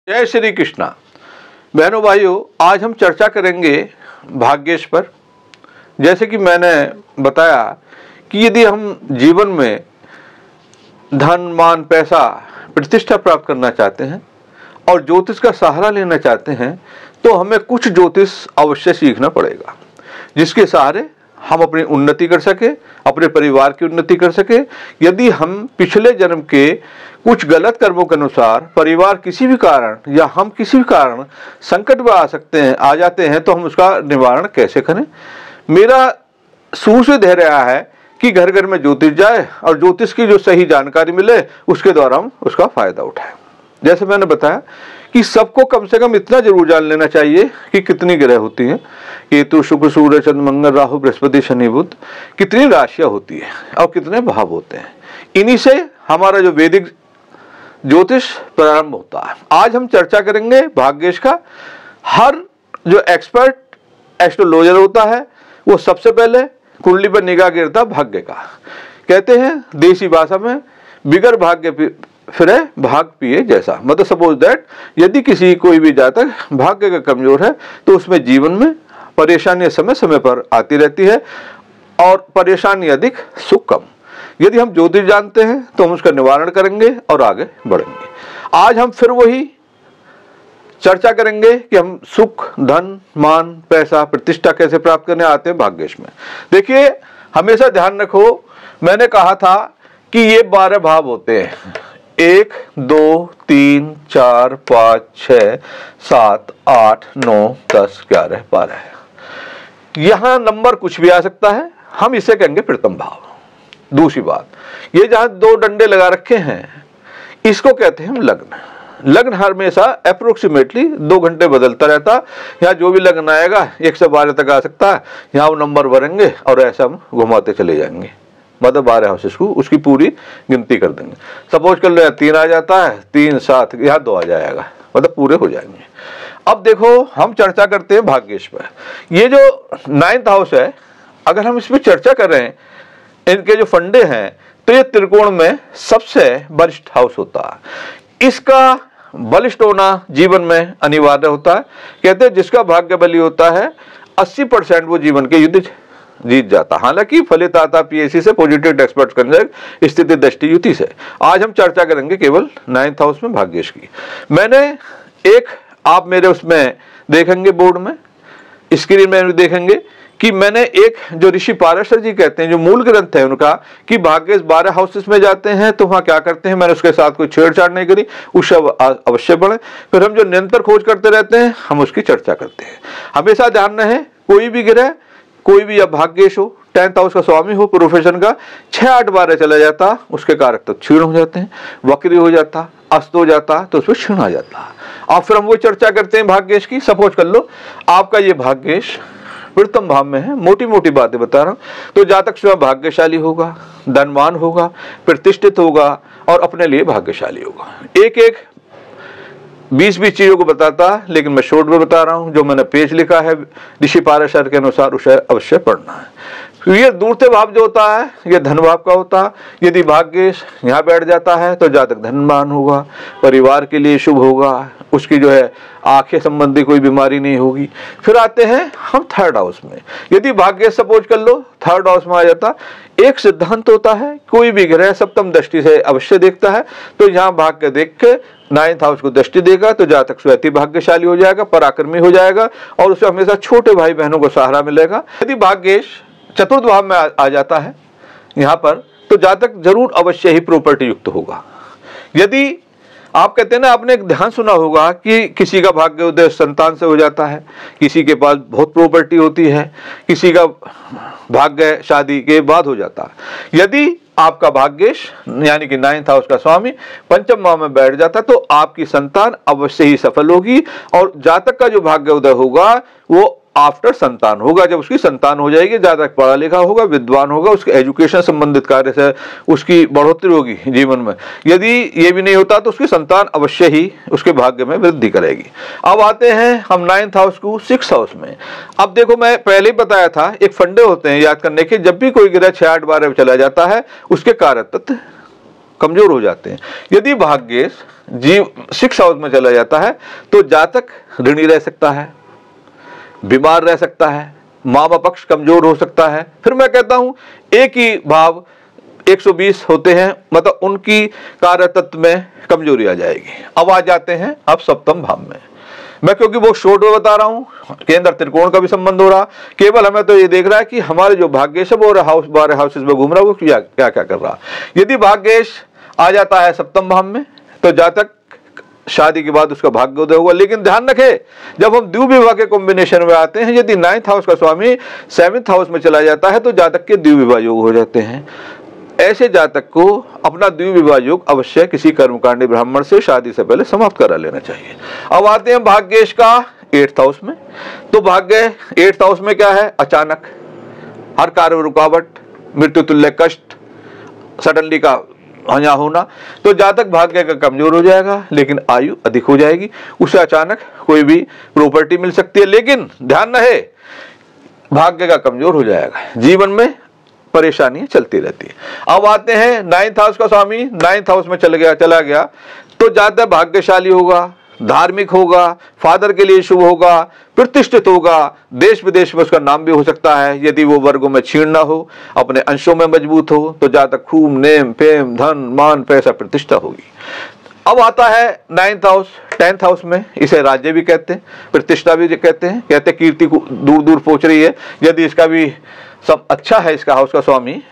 जय श्री कृष्णा। बहनों भाइयों, आज हम चर्चा करेंगे भाग्येश पर। जैसे कि मैंने बताया कि यदि हम जीवन में धन, मान, पैसा, प्रतिष्ठा प्राप्त करना चाहते हैं और ज्योतिष का सहारा लेना चाहते हैं तो हमें कुछ ज्योतिष अवश्य सीखना पड़ेगा, जिसके सहारे हम अपनी उन्नति कर सके, अपने परिवार की उन्नति कर सके। यदि हम पिछले जन्म के कुछ गलत कर्मों के अनुसार परिवार किसी भी कारण या हम किसी भी कारण संकट में आ जाते हैं तो हम उसका निवारण कैसे करें। मेरा शुरू से ध्येय रहा है कि घर घर में ज्योतिष जाए और ज्योतिष की जो सही जानकारी मिले उसके द्वारा हम उसका फायदा उठाएं। जैसे मैंने बताया कि सबको कम से कम इतना जरूर जान लेना चाहिए कि कितनी ग्रह होती हैं, केतु, शुक्र, सूर्य, चंद्र, मंगल, राहु, बृहस्पति, शनि, बुध, कितनी राशियां होती है और कितने भाव होते हैं। इन्हीं से हमारा जो वैदिक ज्योतिष प्रारंभ होता है। आज हम चर्चा करेंगे भाग्येश का। हर जो एक्सपर्ट एस्ट्रोलॉजर होता है वो सबसे पहले कुंडली पर निगाह गिरता भाग्य का। कहते हैं देसी भाषा में, बिगर भाग्य फिरे भाग पिए जैसा। मतलब सपोज दैट यदि किसी कोई भी जातक भाग्य का कमजोर है तो उसमें जीवन में परेशानियां समय समय पर आती रहती है और परेशानी अधिक, सुख कम। यदि हम ज्योतिष जानते हैं तो हम उसका निवारण करेंगे और आगे बढ़ेंगे। आज हम फिर वही चर्चा करेंगे कि हम सुख, धन, मान, पैसा, प्रतिष्ठा कैसे प्राप्त करने आते हैं भाग्येश में। देखिए, हमेशा ध्यान रखो, मैंने कहा था कि ये 12 भाव होते हैं। 1, 2, 3, 4, 5, 6, 7, 8, 9, 10, 11, 12। यहां नंबर कुछ भी आ सकता है, हम इसे कहेंगे प्रथम भाव। दूसरी बात, ये जहां 2 डंडे लगा रखे हैं इसको कहते हैं हम लग्न। लग्न हमेशा अप्रोक्सीमेटली 2 घंटे बदलता रहता है। यहाँ जो भी लग्न आएगा 1 से 12 तक आ सकता है। यहाँ वो नंबर बढ़ेंगे और ऐसा हम घुमाते चले जाएंगे। मतलब 12 हाउसेस को उसकी पूरी गिनती कर देंगे। सपोज कर लो 3 आ जाता है, 3, 7, यहाँ 2 आ जाएगा, मतलब पूरे हो जाएंगे। अब देखो, हम चर्चा करते हैं भाग्येश पर। ये जो 9th हाउस है, अगर हम इसमें चर्चा कर रहे हैं, इनके जो फंडे हैं, तो ये त्रिकोण में सबसे बलिष्ठ हाउस होता है। इसका बलिष्ठ होना जीवन में अनिवार्य होता है। कहते हैं जिसका भाग्य बली होता है 80% वो जीवन के युद्ध जीत जाता। हालांकि फलित आता पीएससी से, पॉजिटिव एक्सपर्ट कंजक, स्थिति दृष्टि युति से। आज हम चर्चा करेंगे केवल 9th हाउस में भाग्येश की। मैंने एक, आप मेरे उसमें देखेंगे बोर्ड में, स्क्रीन में भी देखेंगे कि मैंने एक जो ऋषि पाराशर जी कहते हैं, जो मूल ग्रंथ है उनका, कि भाग्येश 12 हाउसेस में जाते हैं तो वहां क्या करते हैं, मैंने उसके साथ कोई छेड़छाड़ नहीं करी, उसे अवश्य पढ़ें। फिर हम जो निरंतर खोज करते रहते हैं हम उसकी चर्चा करते हैं। हमेशा ध्यान रहे, कोई भी ग्रह, कोई भी अब भाग्येश हो, 10th हाउस का स्वामी हो, प्रोफेशन का, 6-8 बार चला जाता, उसके कारक तो क्षीण हो जाते हैं, वक्री हो जाता, अस्त हो जाता, तो उसमें क्षीण आ जाता। अब फिर हम वो चर्चा करते हैं भाग्येश की। सपोज कर लो आपका ये भाग्येश प्रथम भाव में है, मोटी मोटी बातें बता रहा हूं, तो जातक स्वयं भाग्यशाली होगा, धनवान होगा, प्रतिष्ठित होगा और अपने लिए भाग्यशाली होगा। एक 20 चीजों को बताता, लेकिन मैं शॉर्ट में बता रहा हूं। जो मैंने पेज लिखा है ऋषि पाराशर के अनुसार उसे अवश्य पढ़ना है। ये दूसरे भाव जो होता है ये धन भाव का होता है। यदि भाग्येश यहाँ बैठ जाता है तो जातक धनवान होगा, परिवार के लिए शुभ होगा, उसकी जो है आंखें संबंधी कोई बीमारी नहीं होगी। फिर आते हैं हम 3rd हाउस में। यदि भाग्येश सपोज कर लो 3rd हाउस में आ जाता, एक सिद्धांत होता है, कोई भी ग्रह सप्तम दृष्टि से अवश्य देखता है, तो यहाँ भाग्य देख के 9th हाउस को दृष्टि देगा तो जातक स्वयं भाग्यशाली हो जाएगा, पराक्रमी हो जाएगा और उसे हमेशा छोटे भाई बहनों को सहारा मिलेगा। यदि भाग्येश 4th भाव में आ जाता है यहाँ पर, तो जातक जरूर अवश्य ही प्रॉपर्टी युक्त होगा। यदि आप कहते हैं ना, आपने एक ध्यान सुना होगा कि किसी का भाग्य उदय संतान से हो जाता है, किसी के पास बहुत प्रॉपर्टी होती है, किसी का भाग्य शादी के बाद हो जाता है। यदि आपका भाग्येश यानी कि 9th हाउस का स्वामी 5th भाव में बैठ जाता तो आपकी संतान अवश्य ही सफल होगी और जातक का जो भाग्य उदय होगा वो आफ्टर संतान होगा। जब उसकी संतान हो जाएगी, जातक पढ़ा लिखा होगा, विद्वान होगा, उसके एजुकेशन संबंधित कार्य से उसकी बढ़ोतरी होगी जीवन में। यदि ये भी नहीं होता तो उसकी संतान अवश्य ही उसके भाग्य में वृद्धि करेगी। अब आते हैं हम 9th हाउस को 6th हाउस में। अब देखो, मैं पहले ही बताया था, एक फंडे होते हैं याद करने के। जब भी कोई ग्रह 6-8 बार चला जाता है उसके कारक तत्व कमजोर हो जाते हैं। यदि भाग्येश जीव 6 हाउस में चला जाता है तो जातक ऋणी रह सकता है, बीमार रह सकता है, माँ बाप पक्ष कमजोर हो सकता है। फिर मैं कहता हूं एक ही भाव 120 होते हैं, मतलब उनकी कार्य तत्व में कमजोरी आ जाएगी। अब आ जाते हैं अब सप्तम भाव में। मैं क्योंकि वो शॉर्ट में बता रहा हूं, केंद्र त्रिकोण का भी संबंध हो रहा, केवल हमें तो ये देख रहा है कि हमारे जो भाग्येश है वो हाउस 12 हाउसेस में घूम रहा है, वो क्या क्या क्या कर रहा। यदि भाग्येश आ जाता है सप्तम भाव में तो जातक शादी के बाद उसका भाग्योदय होगा। लेकिन ध्यान रखें, जब हम द्विविवाह के कॉम्बिनेशन में आते हैं, यदि 9th हाउस का स्वामी 7th हाउस में चला जाता है तो जातक के द्विविवाह योग हो जाते हैं। ऐसे जातक को अपना द्विविवाह योग अवश्य किसी कर्मकांडी ब्राह्मण से शादी से पहले समाप्त करा लेना चाहिए। अब आते हैं भाग्येश का 8th हाउस में। तो भाग्य 8th हाउस में क्या है? अचानक हर कार्य में रुकावट, मृत्यु तुल्य कष्ट, सडनली का यहाँ होना। तो जातक भाग्य का कमजोर हो जाएगा, लेकिन आयु अधिक हो जाएगी। उसे अचानक कोई भी प्रॉपर्टी मिल सकती है, लेकिन ध्यान रहे भाग्य का कमजोर हो जाएगा, जीवन में परेशानियां चलती रहती है। अब आते हैं 9th हाउस का स्वामी 9th हाउस में चला गया तो जातक भाग्यशाली होगा, धार्मिक होगा, फादर के लिए शुभ होगा, प्रतिष्ठित होगा, देश विदेश में उसका नाम भी हो सकता है। यदि वो वर्गों में छीण ना हो, अपने अंशों में मजबूत हो, तो जातक खूब नेम फेम धन मान पैसा प्रतिष्ठा होगी। अब आता है 9th हाउस 10th हाउस में, इसे राज्य भी कहते हैं, प्रतिष्ठा भी कहते हैं, कीर्ति को दूर दूर पहुंच रही है। यदि इसका भी सब अच्छा है, इसका हाउस का स्वामी,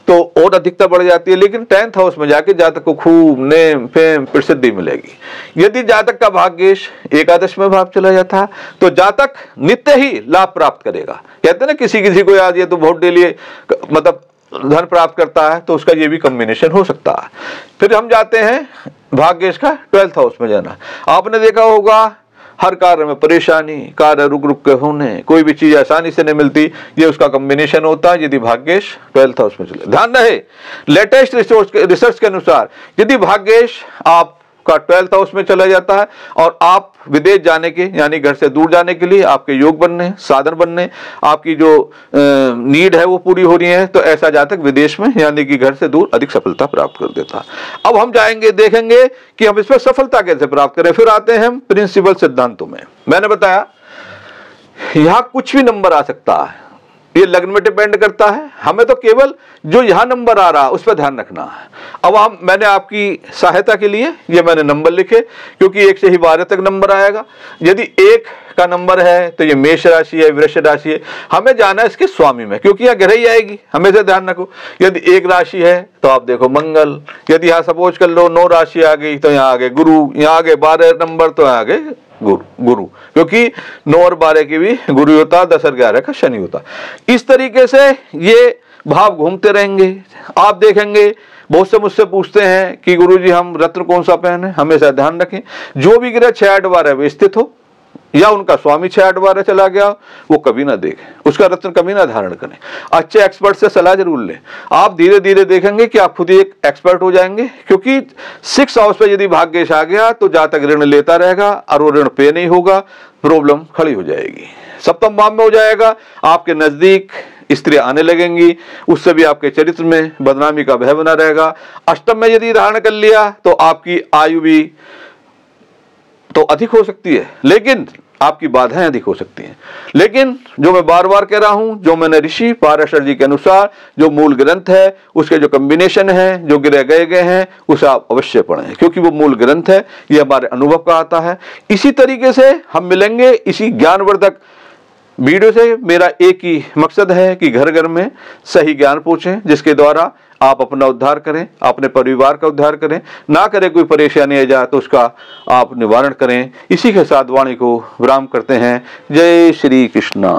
तो और अधिकता बढ़ जाती है। लेकिन 10th हाउस में जाके जातक को खूब नेम फेम प्रसिद्धि मिलेगी। यदि जातक का भाग्येश एकादश में भाव चला जाता तो जातक नित्य ही लाभ प्राप्त करेगा। कहते हैं ना किसी को याद ये तो बहुत डेली मतलब धन प्राप्त करता है, तो उसका ये भी कॉम्बिनेशन हो सकता है। फिर हम जाते हैं भाग्येश का 12th हाउस में जाना। आपने देखा होगा हर कार्य में परेशानी, कार्य रुक रुक के होने, कोई भी चीज आसानी से नहीं मिलती, ये उसका कॉम्बिनेशन होता है यदि भाग्येश 12th हाउस में चले। ध्यान रहे लेटेस्ट रिसर्च के अनुसार यदि भाग्येश आपका 12th हाउस में चला जाता है और आप विदेश जाने के यानी घर से दूर जाने के लिए आपके योग बनने, साधन बनने, आपकी जो नीड है वो पूरी हो रही है, तो ऐसा जातक विदेश में यानी कि घर से दूर अधिक सफलता प्राप्त कर देता है। अब हम जाएंगे देखेंगे कि हम इस पर सफलता कैसे प्राप्त करें। फिर आते हैं हम प्रिंसिपल सिद्धांतों में। मैंने बताया यहां कुछ भी नंबर आ सकता है, ये लग्न में डिपेंड करता है। हमें तो केवल जो यहां नंबर आ रहा है उस पर ध्यान रखना है। अब मैंने आपकी सहायता के लिए ये मैंने नंबर लिखे, क्योंकि 1 से ही 12 तक नंबर आएगा। यदि 1 का नंबर है तो ये मेष राशि है, वृष राशि है, हमें जाना है इसके स्वामी में, क्योंकि यहाँ ग्रह ही आएगी, हमेशा ध्यान रखो। यदि 1 राशि है तो आप देखो मंगल, यदि यहाँ सपोज कर लो 9 राशि आ गई तो यहाँ आगे गुरु, यहाँ आगे 12 नंबर तो यहाँ आगे गुरु, क्योंकि 9 और 12 की भी गुरु होता, 10 और 11 का शनि होता। इस तरीके से ये भाव घूमते रहेंगे। आप देखेंगे बहुत से मुझसे पूछते हैं कि गुरुजी हम रत्न कौन सा पहने। हमेशा ध्यान रखें जो भी ग्रह 6 8 12 में स्थित हो या उनका स्वामी 6 8 12 चला गया, वो कभी ना देखें, उसका रत्न कभी ना धारण करें। अच्छे एक्सपर्ट से सलाह जरूर लें। आप धीरे धीरे देखेंगे कि आप खुद ही एक एक्सपर्ट हो जाएंगे, क्योंकि 6 हाउस पे यदि भाग्येश आ गया तो जातक ऋण लेता रहेगा और वो ऋण पे नहीं होगा, प्रॉब्लम खड़ी हो जाएगी। सप्तम भाव में हो जाएगा, आपके नजदीक स्त्रियां आने लगेंगी, उससे भी आपके चरित्र में बदनामी का भय बना रहेगा। अष्टम में यदि धारण कर लिया तो आपकी आयु भी तो अधिक हो सकती है, लेकिन आपकी बाधाएं अधिक हो सकती हैं। लेकिन जो मैं बार बार कह रहा हूं, जो मैंने ऋषि पाराशर जी के अनुसार जो मूल ग्रंथ है उसके जो कॉम्बिनेशन है, जो ग्रह गए हैं, उसे आप अवश्य पढ़ें, क्योंकि वो मूल ग्रंथ है, ये हमारे अनुभव का आता है। इसी तरीके से हम मिलेंगे इसी ज्ञानवर्धक वीडियो से। मेरा एक ही मकसद है कि घर घर में सही ज्ञान पहुंचे, जिसके द्वारा आप अपना उद्धार करें, अपने परिवार का उद्धार करें, ना करें कोई परेशानी आ जाए तो उसका आप निवारण करें। इसी के साथ वाणी को विराम करते हैं। जय श्री कृष्ण।